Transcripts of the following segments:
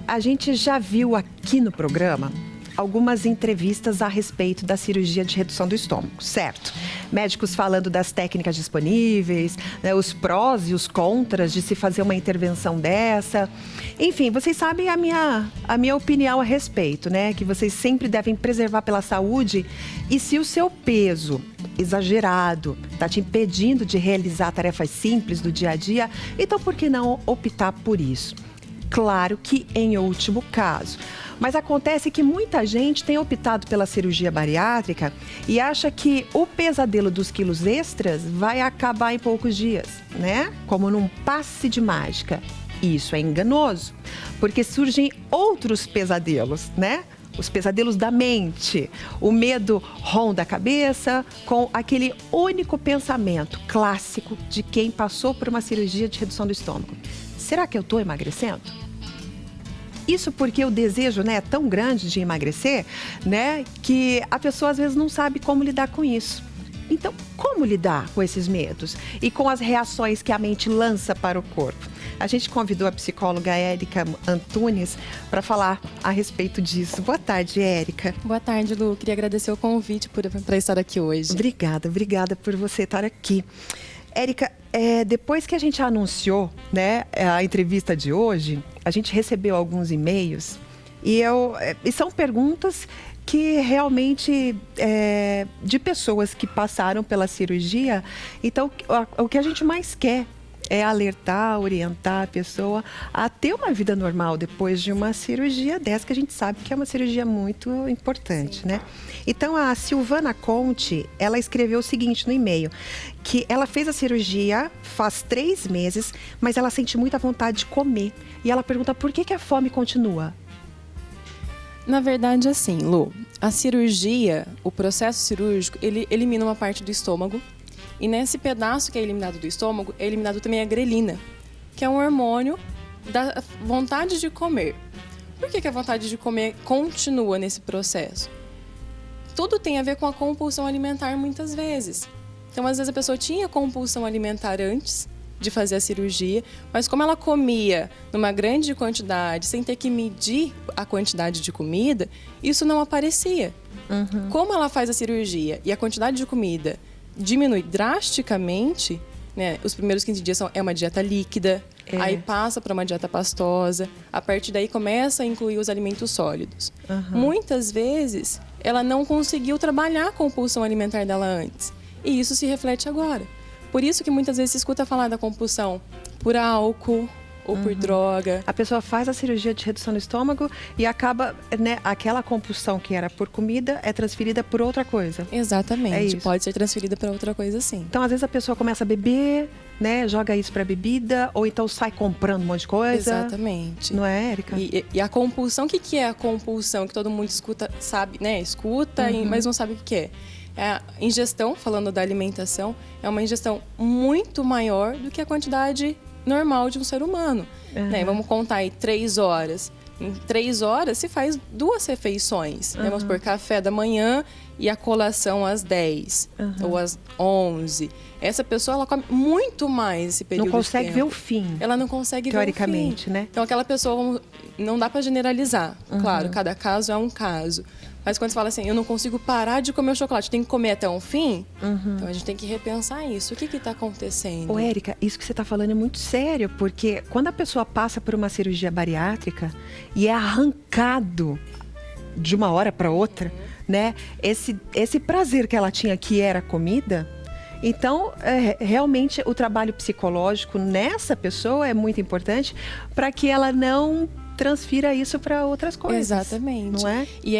a gente já viu aqui no programa algumas entrevistas a respeito da cirurgia de redução do estômago, certo? Médicos falando das técnicas disponíveis, né, os prós e os contras de se fazer uma intervenção dessa. Enfim, vocês sabem a minha opinião a respeito, né? Que vocês sempre devem preservar pela saúde, e se o seu peso exagerado está te impedindo de realizar tarefas simples do dia a dia, então por que não optar por isso? Claro que em último caso. Mas acontece que muita gente tem optado pela cirurgia bariátrica e acha que o pesadelo dos quilos extras vai acabar em poucos dias, né? Como num passe de mágica. Isso é enganoso, porque surgem outros pesadelos, né? Os pesadelos da mente. O medo ronda a cabeça com aquele único pensamento clássico de quem passou por uma cirurgia de redução do estômago. Será que eu estou emagrecendo? Isso porque o desejo, né, é tão grande de emagrecer, né, que a pessoa às vezes não sabe como lidar com isso. Então, como lidar com esses medos e com as reações que a mente lança para o corpo? A gente convidou a psicóloga Érica Antunes para falar a respeito disso. Boa tarde, Érica. Boa tarde, Lu. Queria agradecer o convite para estar aqui hoje. Obrigada por você estar aqui. Érica, depois que a gente anunciou, né, a entrevista de hoje, a gente recebeu alguns e-mails e são perguntas que realmente de pessoas que passaram pela cirurgia. Então, o que a gente mais quer é alertar, orientar a pessoa a ter uma vida normal depois de uma cirurgia dessa, que a gente sabe que é uma cirurgia muito importante, Sim. né? Então, a Silvana Conte, ela escreveu o seguinte no e-mail, que ela fez a cirurgia faz 3 meses, mas ela sente muita vontade de comer. E ela pergunta por que a fome continua? Na verdade, assim, Lu, a cirurgia, o processo cirúrgico, ele elimina uma parte do estômago. E nesse pedaço que é eliminado do estômago, é eliminado também a grelina, que é um hormônio da vontade de comer. Por que a vontade de comer continua nesse processo? Tudo tem a ver com a compulsão alimentar muitas vezes. Então, às vezes a pessoa tinha compulsão alimentar antes de fazer a cirurgia, mas como ela comia numa grande quantidade, sem ter que medir a quantidade de comida, isso não aparecia. Uhum. Como ela faz a cirurgia e a quantidade de comida diminui drasticamente, né? Os primeiros 15 dias é uma dieta líquida, aí passa para uma dieta pastosa, a partir daí começa a incluir os alimentos sólidos. Uhum. Muitas vezes, ela não conseguiu trabalhar a compulsão alimentar dela antes, e isso se reflete agora. Por isso que muitas vezes se escuta falar da compulsão por álcool ou por droga. A pessoa faz a cirurgia de redução do estômago e acaba, né, aquela compulsão que era por comida é transferida por outra coisa. Exatamente, pode ser transferida para outra coisa, sim. Então, às vezes a pessoa começa a beber, né, joga isso para bebida, ou então sai comprando um monte de coisa. Exatamente. Não é, Érica? E a compulsão, o que é a compulsão? Que todo mundo escuta, sabe, né? Escuta, mas não sabe o que é. A ingestão, falando da alimentação, é uma ingestão muito maior do que a quantidade normal de um ser humano. Né? Vamos contar aí 3 horas. Em 3 horas se faz 2 refeições. Né? Vamos por café da manhã e a colação às 10 ou às 11. Essa pessoa, ela come muito mais esse período. Não consegue de ver tempo. o fim. Ela não consegue ver o fim. Teoricamente, né? Então, aquela pessoa, não dá para generalizar. Claro, cada caso é um caso. Mas quando você fala assim, eu não consigo parar de comer o chocolate, tem que comer até um fim, então a gente tem que repensar isso. O que está acontecendo? Ô, Érica, isso que você está falando é muito sério, porque quando a pessoa passa por uma cirurgia bariátrica e é arrancado de uma hora para outra, né? Esse prazer que ela tinha, que era comida. Então, realmente, o trabalho psicológico nessa pessoa é muito importante para que ela não transfira isso para outras coisas. Exatamente. Não é? E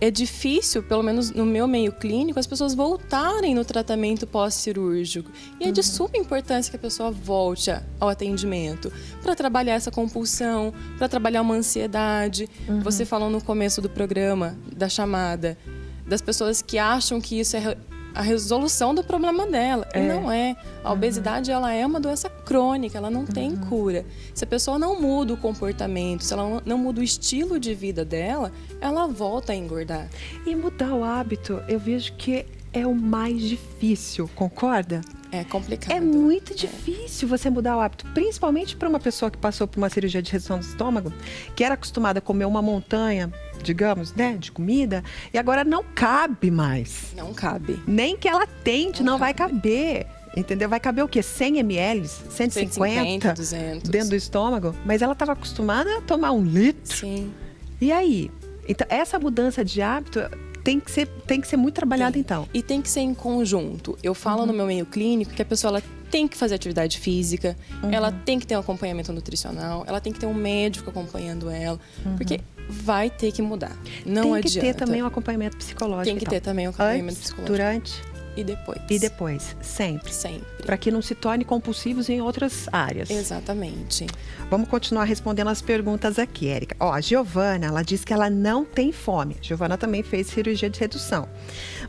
é difícil, pelo menos no meu meio clínico, as pessoas voltarem no tratamento pós-cirúrgico. E é de suma importância que a pessoa volte ao atendimento para trabalhar essa compulsão, para trabalhar uma ansiedade. Você falou no começo do programa, da chamada, das pessoas que acham que isso é a resolução do problema dela. E não é. A obesidade, ela é uma doença crônica, ela não tem cura. Se a pessoa não muda o comportamento, se ela não muda o estilo de vida dela, ela volta a engordar. E mudar o hábito, eu vejo que é o mais difícil, concorda? É complicado. É muito difícil você mudar o hábito, principalmente para uma pessoa que passou por uma cirurgia de redução do estômago, que era acostumada a comer uma montanha, digamos, né, de comida, e agora não cabe mais. Não cabe. Nem que ela tente, não vai caber. Entendeu? Vai caber o quê? 100 ml? 150? 200. Dentro do estômago? Mas ela estava acostumada a tomar 1 litro. Sim. E aí? Então, essa mudança de hábito tem que ser muito trabalhada, então. E tem que ser em conjunto. Eu falo no meu meio clínico que a pessoa ela tem que fazer atividade física, ela tem que ter um acompanhamento nutricional, ela tem que ter um médico acompanhando ela, porque vai ter que mudar. Não adianta. Tem que ter também um acompanhamento psicológico. Tem que ter também um acompanhamento Antes, psicológico. durante E depois. e depois. Sempre. Sempre. Para que não se torne compulsivos em outras áreas. Exatamente. Vamos continuar respondendo as perguntas aqui, Érica. Ó, a Giovana, ela diz que ela não tem fome. A Giovana também fez cirurgia de redução.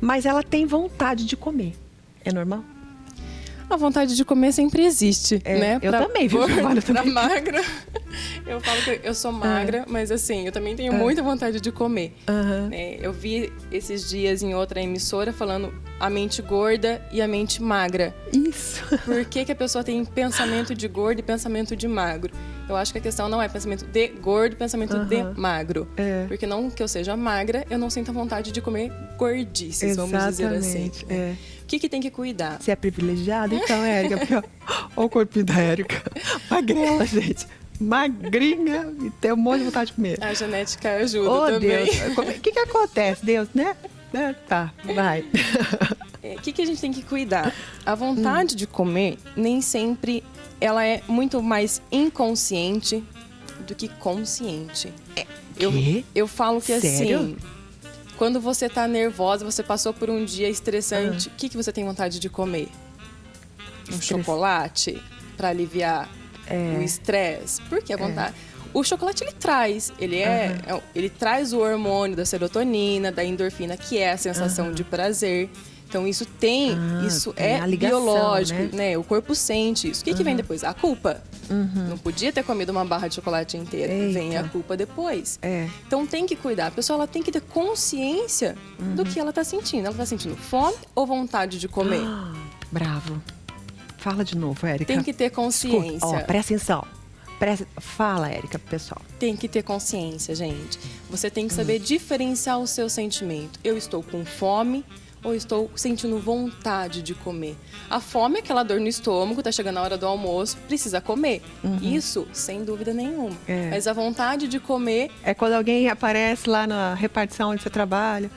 Mas ela tem vontade de comer. É normal? A vontade de comer sempre existe, né? Eu também, viu, Giovana? Pra magra. Eu falo que eu sou magra, mas assim, eu também tenho muita vontade de comer. Né? Eu vi esses dias em outra emissora falando a mente gorda e a mente magra. Isso. Por que a pessoa tem pensamento de gordo e pensamento de magro? Eu acho que a questão não é pensamento de gordo e pensamento de magro. Porque não que eu seja magra, eu não sinto a vontade de comer gordices, vamos dizer assim. Né? O que tem que cuidar? Você é privilegiada, então, Érica? Olha o corpinho da Érica. Magrela, gente. Magrinha e tem um monte de vontade de comer. A genética ajuda também. Deus. O que acontece, Deus, né? Tá, vai. O que a gente tem que cuidar? A vontade de comer, nem sempre, ela é muito mais inconsciente do que consciente. Eu falo que Sério? assim, quando você tá nervosa, você passou por um dia estressante, o que você tem vontade de comer? Um chocolate para aliviar o estresse? Por que a vontade? O chocolate ele traz o hormônio da serotonina, da endorfina, que é a sensação de prazer. Então isso tem a ligação, biológico, né? O corpo sente isso. O que vem depois? A culpa. Não podia ter comido uma barra de chocolate inteira. Vem a culpa depois. Então tem que cuidar. A pessoa ela tem que ter consciência do que ela está sentindo. Ela está sentindo fome ou vontade de comer? Bravo. Fala de novo, Érica. Tem que ter consciência. Ó, presta atenção. Fala, Érica, pro pessoal. Tem que ter consciência, gente. Você tem que saber diferenciar o seu sentimento. Eu estou com fome ou estou sentindo vontade de comer? A fome é aquela dor no estômago, tá chegando a hora do almoço, precisa comer. Isso, sem dúvida nenhuma. Mas a vontade de comer... É quando alguém aparece lá na repartição onde você trabalha,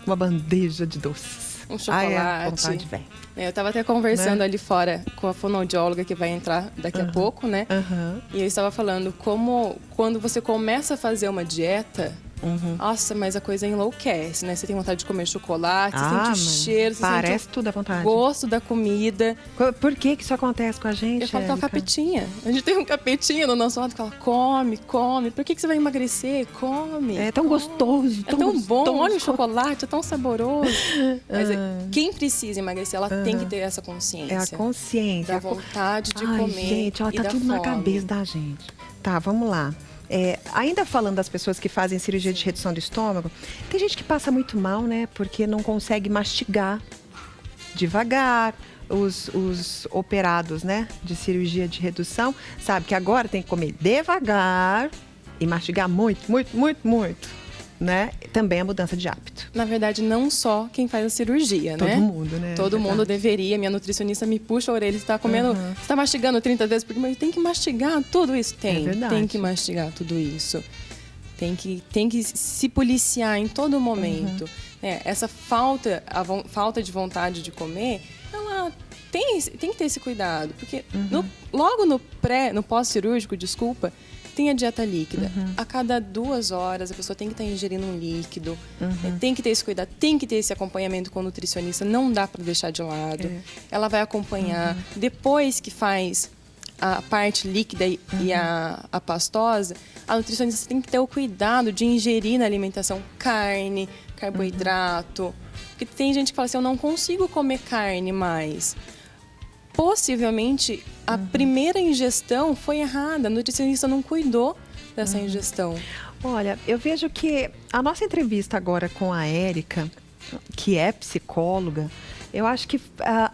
uma bandeja de doces. Um chocolate. A vontade vem. Eu estava até conversando ali fora com a fonoaudióloga que vai entrar daqui a pouco, né? E eu estava falando como quando você começa a fazer uma dieta, nossa, mas a coisa enlouquece, né? Você tem vontade de comer chocolate, você sente o cheiro, você parece sente tudo à vontade. O gosto da comida. Por que isso acontece com a gente, Eu falo que é um Érica? capetinha. A gente tem um capetinha no nosso lado que fala, come, come. Por que você vai emagrecer? Come. É tão gostoso, É tão bom, olha o chocolate, é tão saboroso. Mas quem precisa emagrecer, ela tem que ter essa consciência. É a consciência. Da vontade de comer. Gente, ó, e tá da tudo fome. na cabeça da gente. Tá, vamos lá. Ainda falando das pessoas que fazem cirurgia de redução do estômago, tem gente que passa muito mal, né? Porque não consegue mastigar devagar. Os operados, né? De cirurgia de redução, sabe que agora tem que comer devagar e mastigar muito, muito, muito, muito. Né? Também a mudança de hábito. Na verdade, não só quem faz a cirurgia, Todo né? mundo, né? Todo mundo deveria. Minha nutricionista me puxa a orelha. Você tá comendo, você tá mastigando 30 vezes por dia, mas tem que mastigar tudo isso. Tem que mastigar tudo isso. Tem que se policiar em todo momento. Essa falta de vontade de comer, ela tem que ter esse cuidado. Porque logo no pós-cirúrgico, tem a dieta líquida. A cada 2 horas, a pessoa tem que estar ingerindo um líquido. Tem que ter esse cuidado, tem que ter esse acompanhamento com o nutricionista. Não dá para deixar de lado. Ela vai acompanhar. Depois que faz a parte líquida e a pastosa, a nutricionista tem que ter o cuidado de ingerir na alimentação carne, carboidrato. Porque tem gente que fala assim, eu não consigo comer carne mais. Possivelmente, a primeira ingestão foi errada. A nutricionista não cuidou dessa ingestão. Olha, eu vejo que a nossa entrevista agora com a Érica, que é psicóloga, eu acho que,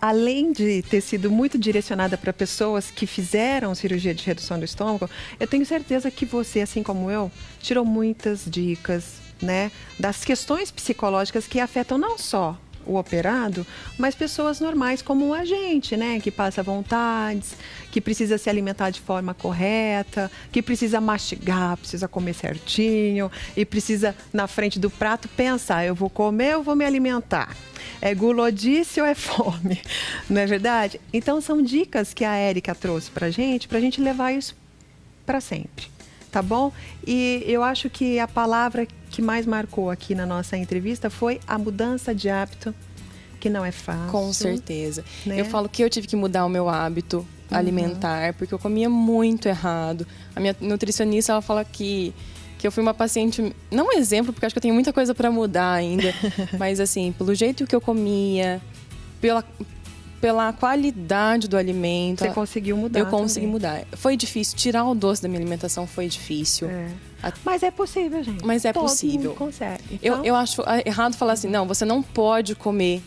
além de ter sido muito direcionada para pessoas que fizeram cirurgia de redução do estômago, eu tenho certeza que você, assim como eu, tirou muitas dicas, né, das questões psicológicas que afetam não só o operado, mas pessoas normais como a gente, né? Que passa vontades, que precisa se alimentar de forma correta, que precisa mastigar, precisa comer certinho e precisa, na frente do prato, pensar, eu vou comer ou vou me alimentar? É gulodice ou é fome? Não é verdade? Então, são dicas que a Érica trouxe pra gente levar isso para sempre. Tá bom? E eu acho que a palavra que mais marcou aqui na nossa entrevista foi a mudança de hábito, que não é fácil. Com certeza. Né? Eu falo que eu tive que mudar o meu hábito alimentar, porque eu comia muito errado. A minha nutricionista, ela fala que eu fui uma paciente, não um exemplo, porque acho que eu tenho muita coisa para mudar ainda, mas assim, pelo jeito que eu comia, pela qualidade do alimento. Você conseguiu mudar. Eu consegui também. mudar. Foi difícil. Tirar o doce da minha alimentação foi difícil. Mas é possível, gente. Mas é Todo possível. mundo consegue. Então, Eu acho errado falar assim, não, você não pode comer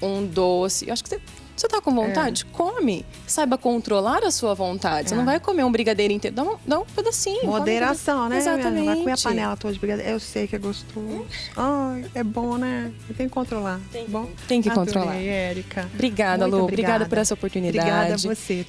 um doce. Eu acho que você tá com vontade? Come. Saiba controlar a sua vontade. Você não vai comer um brigadeiro inteiro. Dá um pedacinho. moderação, né? Exatamente. Não vai comer a panela toda de brigadeiro. Eu sei que é gostoso. Ai, é bom, né? Tem que controlar. Tem, bom? tem que Adorei, controlar. Érica. Obrigada, Muito Lu. Obrigada por essa oportunidade. Obrigada a você.